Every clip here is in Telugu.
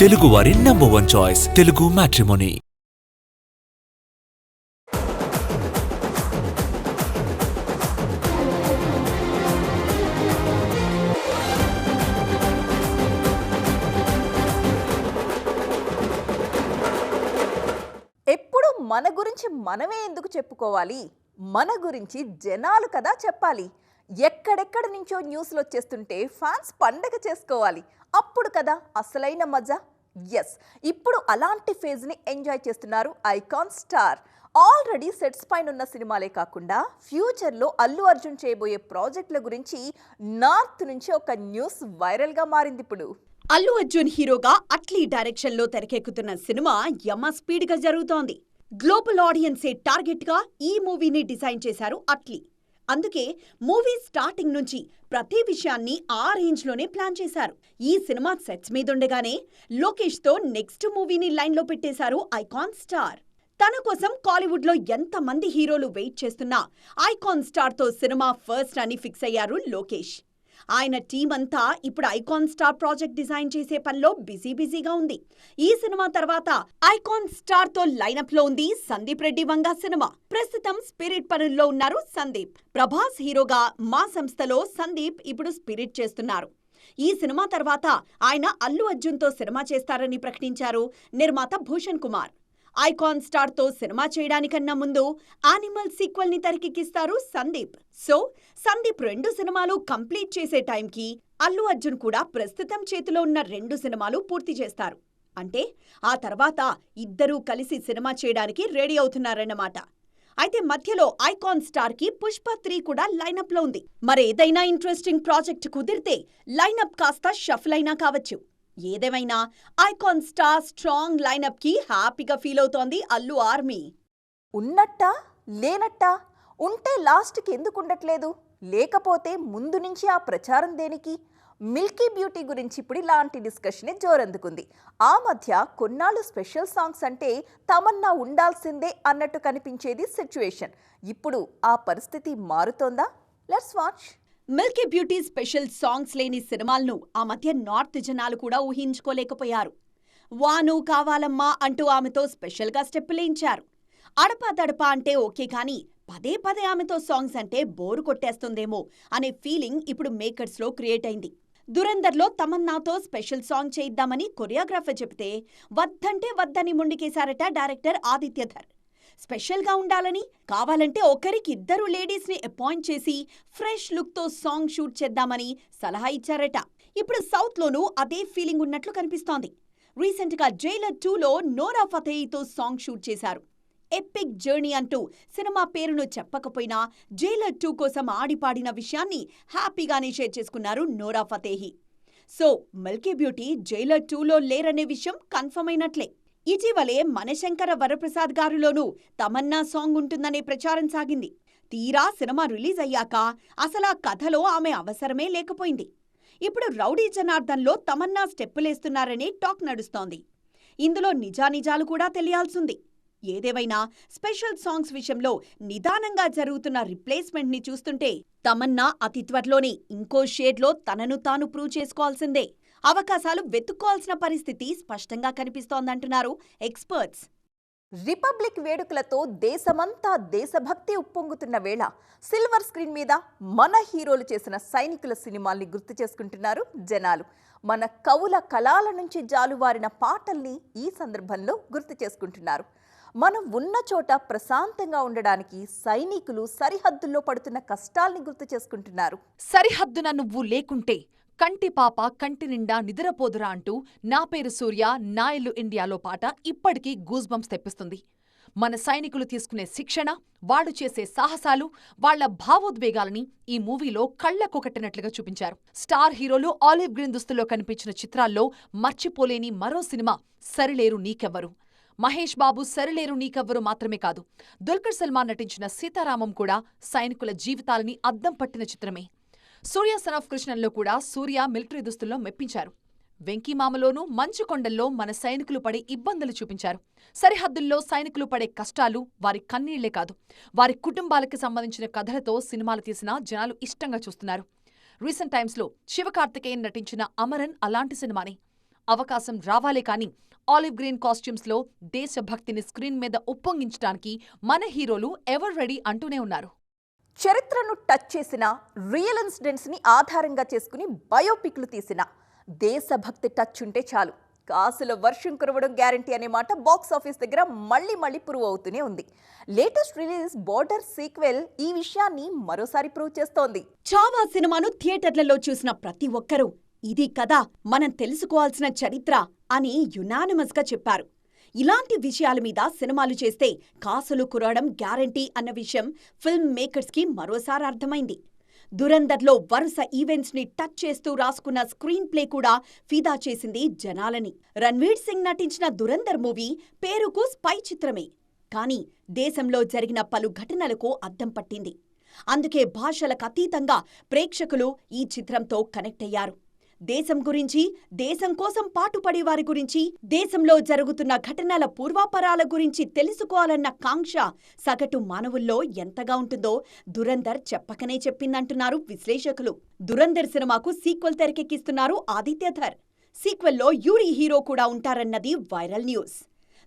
తెలుగువారి #1 చాయిస్ తెలుగు మ్యాట్రిమోనీ. ఎప్పుడు మన గురించి మనమే ఎందుకు చెప్పుకోవాలి? మన గురించి జనాలు కదా చెప్పాలి. ఎక్కడెక్కడ నుంచో న్యూస్లు వచ్చేస్తుంటే ఫ్యాన్స్ పండగ చేసుకోవాలి. అప్పుడు కదా అసలైన మజా. ఎస్, ఇప్పుడు అలాంటి ఫేజ్ని ఎంజాయ్ చేస్తున్నారు ఐకాన్ స్టార్. ఆల్రెడీ సెట్స్ పైన ఉన్న సినిమాలే కాకుండా ఫ్యూచర్లో అల్లు అర్జున్ చేయబోయే ప్రాజెక్టుల గురించి నార్త్ నుంచి ఒక న్యూస్ వైరల్గా మారింది ఇప్పుడు. అల్లు అర్జున్ హీరోగా అట్లీ డైరెక్షన్ లో తెరకెక్కుతున్న సినిమా యమ స్పీడ్ గా జరుగుతోంది. గ్లోబల్ ఆడియన్సే టార్గెట్ గా ఈ మూవీని డిజైన్ చేశారు అట్లీ. అందుకే మూవీ స్టార్టింగ్ నుంచి ప్రతి విషయాన్ని ఆ రేంజ్ లోనే ప్లాన్ చేశారు. ఈ సినిమా సెట్స్ మీదుండగానే లోకేష్ తో నెక్స్ట్ మూవీని లైన్ లో పెట్టేశారు ఐకాన్ స్టార్. తన కోసం కాలీవుడ్ లో ఎంతమంది హీరోలు వెయిట్ చేస్తున్నా ఐకాన్ స్టార్ తో సినిమా ఫస్ట్ అని ఫిక్స్ అయ్యారు లోకేష్. ఆయన టీం అంతా ఇప్పుడు ఐకాన్ స్టార్ ప్రాజెక్ట్ డిజైన్ చేసే పనిలో బిజీగా ఉంది. ఈ సినిమా తర్వాత ఐకాన్ స్టార్ తో లైనప్ లో ఉంది సందీప్ రెడ్డి వంగ సినిమా. ప్రస్తుతం స్పిరిట్ పనుల్లో ఉన్నారు సందీప్. ప్రభాస్ హీరోగా మా సంస్థలో సందీప్ ఇప్పుడు స్పిరిట్ చేస్తున్నారు. ఈ సినిమా తర్వాత ఆయన అల్లు అర్జున్ తో సినిమా చేస్తారని ప్రకటించారు నిర్మాత భూషణ్ కుమార్. ఐకాన్ స్టార్ తో సినిమా చేయడానికన్నా ముందు యానిమల్ సీక్వెల్ ని తెరకెక్కిస్తారు సందీప్. సో సందీప్ 2 సినిమాలు కంప్లీట్ చేసే టైంకి అల్లు అర్జున్ కూడా ప్రస్తుతం చేతిలో ఉన్న 2 సినిమాలు పూర్తి చేస్తారు. అంటే ఆ తర్వాత ఇద్దరూ కలిసి సినిమా చేయడానికి రెడీ అవుతున్నారన్నమాట. అయితే మధ్యలో ఐకాన్ స్టార్ కి పుష్ప 3 కూడా లైనప్ లో ఉంది. మరేదైనా ఇంట్రెస్టింగ్ ప్రాజెక్ట్ కుదిరితే లైనప్ కాస్త షఫల్ అయినా కావచ్చు. ఏదేమైనా ఐకాన్ స్టార్ స్ట్రాంగ్ లైనప్ కి హ్యాపీగా ఫీల్ అవుతోంది అల్లు ఆర్మీ. ఉన్నట్టా లేనట్టా? ఉంటే లాస్ట్కి ఎందుకు ఉండట్లేదు? లేకపోతే ముందు నుంచి ఆ ప్రచారం దేనికి? మిల్కీ బ్యూటీ గురించి ఇప్పుడు ఇలాంటి డిస్కషనే జోరందుకుంది. ఆ మధ్య కొన్నాళ్ళు స్పెషల్ సాంగ్స్ అంటే తమన్నా ఉండాల్సిందే అన్నట్టు కనిపించేది సిచ్యువేషన్. ఇప్పుడు ఆ పరిస్థితి మారుతోందా? Let's watch. Milky beauty special songs లేని సినిమాలను ఆ మధ్య నార్త్ జనాలు కూడా ఊహించుకోలేకపోయారు. వాను కావాలమ్మా అంటూ ఆమెతో స్పెషల్గా స్టెప్పులేయించారు. అడపా అంటే ఓకే, కానీ పదే ఆమెతో సాంగ్స్ అంటే బోరు కొట్టేస్తుందేమో అనే ఫీలింగ్ ఇప్పుడు మేకర్స్లో క్రియేట్ అయింది. దురందర్లో తమన్నాతో స్పెషల్ సాంగ్ చేయిద్దామని కొరియోగ్రాఫర్ చెబితే వద్దంటే వద్దని ముందుకేశారట డైరెక్టర్ ఆదిత్యధర్. స్పెషల్గా ఉండాలని, కావాలంటే ఒకరికి 2 లేడీస్ని అపాయింట్ చేసి ఫ్రెష్ లుక్తో సాంగ్ షూట్ చేద్దామని సలహా ఇచ్చారట. ఇప్పుడు సౌత్లోనూ అదే ఫీలింగ్ ఉన్నట్లు కనిపిస్తోంది. రీసెంట్గా జైలర్ 2లో నోరా ఫతేహితో సాంగ్ షూట్ చేశారు. ఎపిక్ జర్నీ అంటూ సినిమా పేరును చెప్పకపోయినా జైలర్ 2 కోసం ఆడిపాడిన విషయాన్ని హ్యాపీగానే షేర్ చేసుకున్నారు Nora Fatehi. So milky beauty Jailer 2లో లేరనే విషయం కన్ఫర్మ్ అయినట్లే. ఇటీవలే మనశంకర వరప్రసాద్ గారిలోనూ తమన్నా సాంగ్ ఉంటుందనే ప్రచారం సాగింది. తీరా సినిమా రిలీజ్ అయ్యాక అసలా కథలో ఆమె అవసరమే లేకపోయింది. ఇప్పుడు రౌడీ జనార్దన్లో తమన్నా స్టెప్పులేస్తున్నారనే టాక్ నడుస్తోంది. ఇందులో నిజానిజాలు కూడా తెలియాల్సింది. ఏదేవైనా స్పెషల్ సాంగ్స్ విషయంలో నిదానంగా జరుగుతున్న రిప్లేస్మెంట్ని చూస్తుంటే తమన్నా అతి త్వరలోనే ఇంకో షేడ్లో తనను తాను ప్రూవ్ చేసుకోవాల్సిందే. అవకాశాలు వెతుక్కోవాల్సిన పరిస్థితి స్పష్టంగా కనిపిస్తోందంటున్నారు ఎక్స్పర్ట్స్. రిపబ్లిక్ వేడుకలతో దేశమంతా దేశభక్తి ఉప్పొంగుతున్న వేళ సిల్వర్ స్క్రీన్ మీద మన హీరోలు చేసిన సైనికుల సినిమాల్ని గుర్తు చేసుకుంటున్నారు జనాలు. మన కవుల కళాల నుంచి జాలువారిన పాటల్ని ఈ సందర్భంలో గుర్తు చేసుకుంటున్నారు. మనం ఉన్న చోట ప్రశాంతంగా ఉండడానికి సైనికులు సరిహద్దుల్లో పడుతున్న కష్టాల్ని గుర్తు చేసుకుంటున్నారు. సరిహద్దున నువ్వు లేకుంటే కంటి పాప కంటి నిండా నిద్రపోదురా అంటూ నా పేరు సూర్య నా ఇల్లు ఇండియాలో పాట ఇప్పటికీ గూస్ బంప్స్ తెప్పిస్తుంది. మన సైనికులు తీసుకునే శిక్షణ, వాళ్లు చేసే సాహసాలు, వాళ్ల భావోద్వేగాలని ఈ మూవీలో కళ్లకొకట్టినట్లుగా చూపించారు. స్టార్ హీరోలు ఆలివ్ గ్రీన్ దుస్తుల్లో కనిపించిన చిత్రాల్లో మర్చిపోలేని మరో సినిమా సరిలేరు నీకెవ్వరు. మహేష్ బాబు సరిలేరు నీకెవ్వరు మాత్రమే కాదు, దుల్కర్ సల్మాన్ నటించిన సీతారామం కూడా సైనికుల జీవితాలని అద్దం పట్టిన చిత్రమే. సూర్య సన్ ఆఫ్ కృష్ణన్లో కూడా సూర్య మిలిటరీ దుస్తుల్లో మెప్పించారు. వెంకీమామలోనూ మంచుకొండల్లో మన సైనికులు పడే ఇబ్బందులు చూపించారు. సరిహద్దుల్లో సైనికులు పడే కష్టాలు, వారి కన్నీళ్లే కాదు, వారి కుటుంబాలకి సంబంధించిన కథలతో సినిమాలు తీసినా జనాలు ఇష్టంగా చూస్తున్నారు. రీసెంట్ టైమ్స్లో శివకార్తికేయన్ నటించిన అమరన్ అలాంటి సినిమానే. అవకాశం రావాలే కానీ ఆలివ్ గ్రీన్ కాస్ట్యూమ్స్లో దేశభక్తిని స్క్రీన్ మీద ఉప్పొంగించడానికి మన హీరోలు ఎవర్ రెడీ అంటూనే ఉన్నారు. చరిత్రను టచ్ చేసిన, రియల్ ఇన్సిడెంట్స్ని ఆధారంగా చేసుకుని బయోపిక్లు తీసిన దేశభక్తి టచ్ ఉంటే చాలు, కాసుల వర్షం కురవడం గ్యారంటీ అనే మాట బాక్స్ ఆఫీస్ దగ్గర మళ్ళీ ప్రూవ్ అవుతూనే ఉంది. లేటెస్ట్ రిలీజ్ బోర్డర్ సీక్వెల్ ఈ విషయాన్ని మరోసారి ప్రూవ్ చేస్తోంది. చావా సినిమాను థియేటర్లలో చూసిన ప్రతి ఒక్కరూ ఇది కదా మనం తెలుసుకోవాల్సిన చరిత్ర అని యునానిమస్ గా చెప్పారు. ఇలాంటి విషయాల మీద సినిమాలు చేస్తే కాసులు కురవడం గ్యారంటీ అన్న విషయం ఫిల్మ్ మేకర్స్ కి మరోసారి అర్థమైంది. దురందర్లో వరుస ఈవెంట్స్ ని టచ్ చేస్తూ రాసుకున్న స్క్రీన్ ప్లే కూడా ఫిదా చేసింది జనాలని. రణ్వీర్ సింగ్ నటించిన దురందర్ మూవీ పేరుకు స్పై చిత్రమే, కానీ దేశంలో జరిగిన పలు ఘటనలకు అద్దం పట్టింది. అందుకే భాషలకు అతీతంగా ప్రేక్షకులు ఈ చిత్రంతో కనెక్ట్ అయ్యారు. దేశం గురించి, దేశం కోసం పాటుపడే వారి గురించి, దేశంలో జరుగుతున్న ఘటనల పూర్వాపరాల గురించి తెలుసుకోవాలన్న కాంక్ష సగటు మానవుల్లో ఎంతగా ఉంటుందో దురందర్ చెప్పకనే చెప్పిందంటున్నారు విశ్లేషకులు. దురందర్ సినిమాకు సీక్వెల్ తెరకెక్కిస్తున్నారు ఆదిత్యధర్. సీక్వెల్లో యూరి హీరో కూడా ఉంటారన్నది వైరల్ న్యూస్.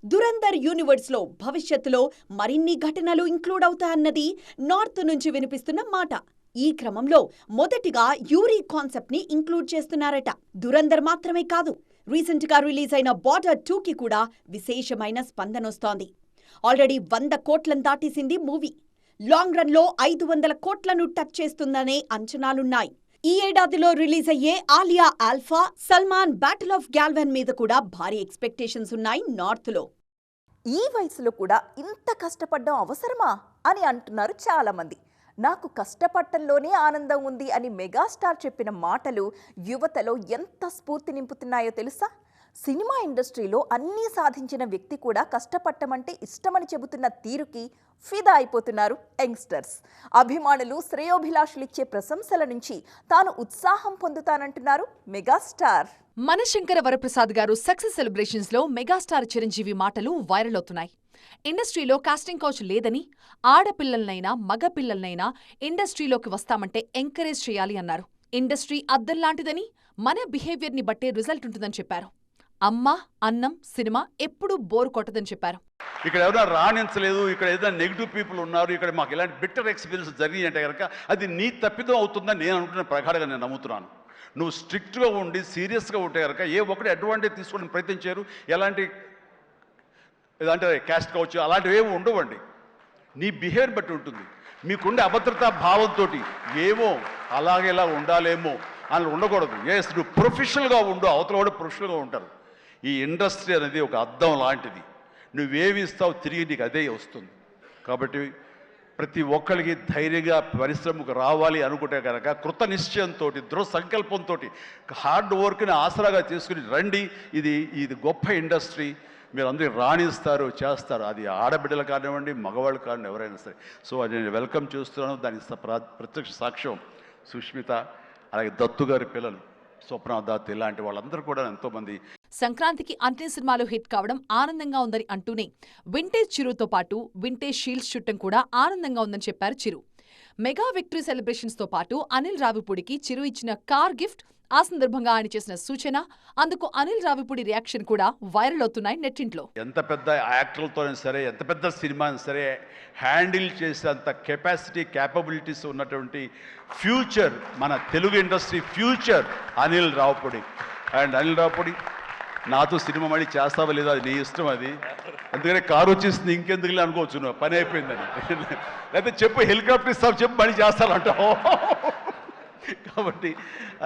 దురందర్ యూనివర్స్లో భవిష్యత్తులో మరిన్ని ఘటనలు ఇంక్లూడ్ అవుతాయన్నది నార్త్ నుంచి వినిపిస్తున్న మాట. ఈ క్రమంలో మొదటిగా యూరి కాన్సెప్ట్ ని ఇంక్లూడ్ చేస్తున్నారట. దురందర్ మాత్రమే కాదు, రీసెంట్ గా రిలీజ్ అయిన బార్డర్ 2కి కూడా విశేషమైన స్పందనొస్తోంది. ఆల్రెడీ 100 కోట్లను దాటేసింది మూవీ. లాంగ్ రన్ లో 500 కోట్లను టచ్ చేస్తుందనే అంచనాలున్నాయి. ఈ ఏడాదిలో రిలీజ్ అయ్యే Alia alpha, Salman battle of Galwan మీద కూడా భారీ ఎక్స్పెక్టేషన్స్ ఉన్నాయి నార్త్ లో. ఈ వయసులో కూడా ఇంత కష్టపడడం అవసరమా అని అంటున్నారు చాలామంది. నాకు కష్టపడటంలోనే ఆనందం ఉంది అని మెగాస్టార్ చెప్పిన మాటలు యువతలో ఎంత స్ఫూర్తి నింపుతున్నాయో తెలుసా? సినిమా ఇండస్ట్రీలో అన్నీ సాధించిన వ్యక్తి కూడా కష్టపడటమంటే ఇష్టమని చెబుతున్న తీరుకి ఫిదా అయిపోతున్నారు యంగ్స్టర్స్. అభిమానులు, శ్రేయోభిలాషులిచ్చే ప్రశంసల నుంచి తాను ఉత్సాహం పొందుతానంటున్నారు మెగాస్టార్. మనశంకర వరప్రసాద్ గారు సక్సెస్ సెలబ్రేషన్స్ లో మెగాస్టార్ చిరంజీవి మాటలు వైరల్ అవుతున్నాయి. ఇండస్ట్రీలో కాస్టింగ్ కౌచ్ లేదని, ఆడపిల్లలనైనా మగపిల్లలనైనా ఇండస్ట్రీలోకి వస్తామంటే ఎంకరేజ్ చేయాలి అన్నారు. ఇండస్ట్రీ అద్దంలాంటిదని, మన బిహేవియర్ని బట్టే రిజల్ట్ ఉంటుందని చెప్పారు. అమ్మ, అన్నం, సినిమా ఎప్పుడూ బోరు కొట్టదని చెప్పారు. ఇక్కడ ఎవరైనా రాణించలేదు, ఇక్కడ ఏదైనా నెగిటివ్ పీపుల్ ఉన్నారు, ఇక్కడ మాకు ఇలాంటి బిట్టర్ ఎక్స్పీరియన్స్ జరిగి అంటే కనుక అది నీ తప్పిదం అవుతుందని నేను అనుకున్న ప్రకారంగా నేను నమ్ముతున్నాను. నువ్వు స్ట్రిక్ట్గా ఉండి సీరియస్గా ఉంటే కనుక ఏ ఒక్కటి అడ్వాంటేజ్ తీసుకోవడానికి ప్రయత్నించారు. ఎలాంటి ఏదంటే క్యాస్ట్ కావచ్చు అలాంటివి ఏమి ఉండవండి. నీ బిహేవియర్ బట్టి ఉంటుంది. మీకుండే అభద్రతా భావంతో ఏమో అలాగేలా ఉండాలేమో అని ఉండకూడదు. ఎస్, నువ్వు ప్రొఫెషనల్గా ఉండు, అవతల కూడా ప్రొఫెషనల్గా ఉంటారు. ఈ ఇండస్ట్రీ అనేది ఒక అద్దం లాంటిది. నువ్వేమి ఇస్తావు తిరిగి నీకు అదే వస్తుంది. కాబట్టి ప్రతి ఒక్కరికి ధైర్యంగా పరిశ్రమకు రావాలి అనుకుంటే కనుక కృత నిశ్చయంతో, దృఢ సంకల్పంతో, హార్డ్ వర్క్ని ఆసరాగా తీసుకుని రండి. ఇది గొప్ప ఇండస్ట్రీ. మీరు అందరూ రాణిస్తారు, చేస్తారు. అది ఆడబిడ్డలు కానివ్వండి, మగవాళ్ళు కానివ్వండి, ఎవరైనా సరే. సో అది నేను వెల్కమ్ చేస్తున్నాను. దానికి ప్రత్యక్ష సాక్ష్యం సుష్మిత, అలాగే దత్తు గారి పిల్లలు స్వప్న దత్, ఇలాంటి వాళ్ళందరూ కూడా ఎంతోమంది. సంక్రాంతికి అన్ని సినిమాలు హిట్ కావడం ఆనందంగా ఉందని అంటూనే వింటేజ్ చిరుతో పాటు వింటేజ్ షీల్డ్స్ చుట్టం కూడా ఆనందంగా ఉందని చెప్పారు చిరు. మెగా విక్టరీ సెలబ్రేషన్స్ తో పాటు అనిల్ రావిపూడికి చిరు ఇచ్చిన కార్ గిఫ్ట్, ఆ సందర్భంగా ఆయన చేసిన సూచన, అందుకు అనిల్ రావిపూడి రియాక్షన్ కూడా వైరల్ అవుతున్నాయి నెట్టింట్లో. ఎంత పెద్ద యాక్టర్లతో సరే, ఎంత పెద్ద సినిమా సరే హ్యాండిల్ చేసేంత కెపాసిటీ, క్యాపబిలిటీస్ ఉన్నటువంటి ఫ్యూచర్, మన Telugu industry future Anil Ravipudi. And Anil Ravipudi, నాతో సినిమా మళ్ళీ చేస్తావా లేదా అది నీ ఇష్టం. అది అందుకనే కారు వచ్చేసింది ఇంకెందుకులే అనుకోవచ్చు, నువ్వు పని అయిపోయిందని. లేకపోతే చెప్పు హెలికాప్టర్ ఇస్తావు, చెప్పు మళ్ళీ చేస్తానంటావు. కాబట్టి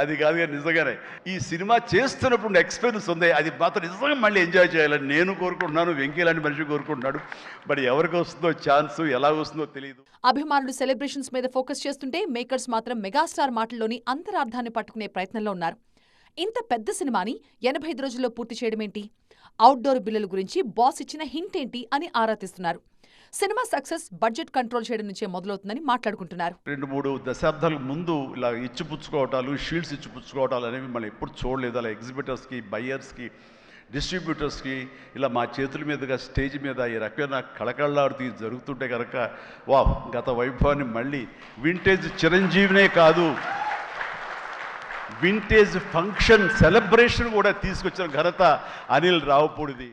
అది కాదు. నిజంగానే ఈ సినిమా చేస్తున్నప్పుడు ఎక్స్పీరియన్స్ ఉంది, అది మాత్రం నిజంగా మళ్ళీ ఎంజాయ్ చేయాలని నేను కోరుకుంటున్నాను. వెంకీ లాంటి మనిషి కోరుకుంటున్నాడు. బట్ ఎవరికి వస్తుందో ఛాన్స్, ఎలా వస్తుందో తెలియదు. అభిమానులు సెలబ్రేషన్స్ మీద ఫోకస్ చేస్తుంటే మేకర్స్ మాత్రం మెగాస్టార్ మాటల్లోని అంతరార్థాన్ని పట్టుకునే ప్రయత్నంలో ఉన్నారు. ఇంత పెద్ద సినిమాని 85 రోజుల్లో పూర్తి చేయడమేంటి, అవుట్డోర్ బిల్లుల గురించి బాస్ ఇచ్చిన హింట్ ఏంటి అని ఆరా తీస్తున్నారు. సినిమా సక్సెస్ బడ్జెట్ కంట్రోల్ చేయడం నుంచే మొదలవుతుందని మాట్లాడుకుంటున్నారు. 2-3 దశాబ్దాల ముందు ఇలా ఇచ్చిపుచ్చుకోవటాలు, షీల్డ్స్ ఇచ్చిపుచ్చుకోవటాలు అనేవి మనం ఎప్పుడు చూడలేదు. అలా ఎగ్జిబిటర్స్కి, బయ్యర్స్కి, డిస్ట్రిబ్యూటర్స్కి ఇలా మా చేతుల మీదుగా స్టేజ్ మీద ఈ రకమైన కళకళలాడుతూ జరుగుతుంటే కనుక వా, గత వైభవాన్ని మళ్ళీ వింటేజ్ చిరంజీవినే కాదు, వింటేజ్ ఫంక్షన్ సెలబ్రేషన్ కూడా తీసుకొచ్చిన ఘనత అనిల్ రావుపూడిది.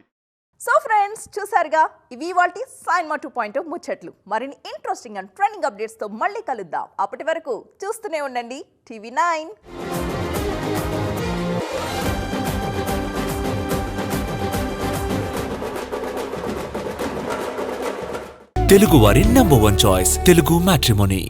సో ఫ్రెండ్స్, చూసారుగా ఇవి వాటి సైన్మా 2.0 ముచ్చట్లు. మరిన్ని ఇంట్రెస్టింగ్ అండ్ ట్రెండింగ్ అప్డేట్స్తో మళ్ళీ కలుద్దాం. అప్పటి వరకు చూస్తూనే ఉండండి TV9. తెలుగు వారి నంబర్ 1 చాయిస్ తెలుగు మ్యాట్రిమోనీ.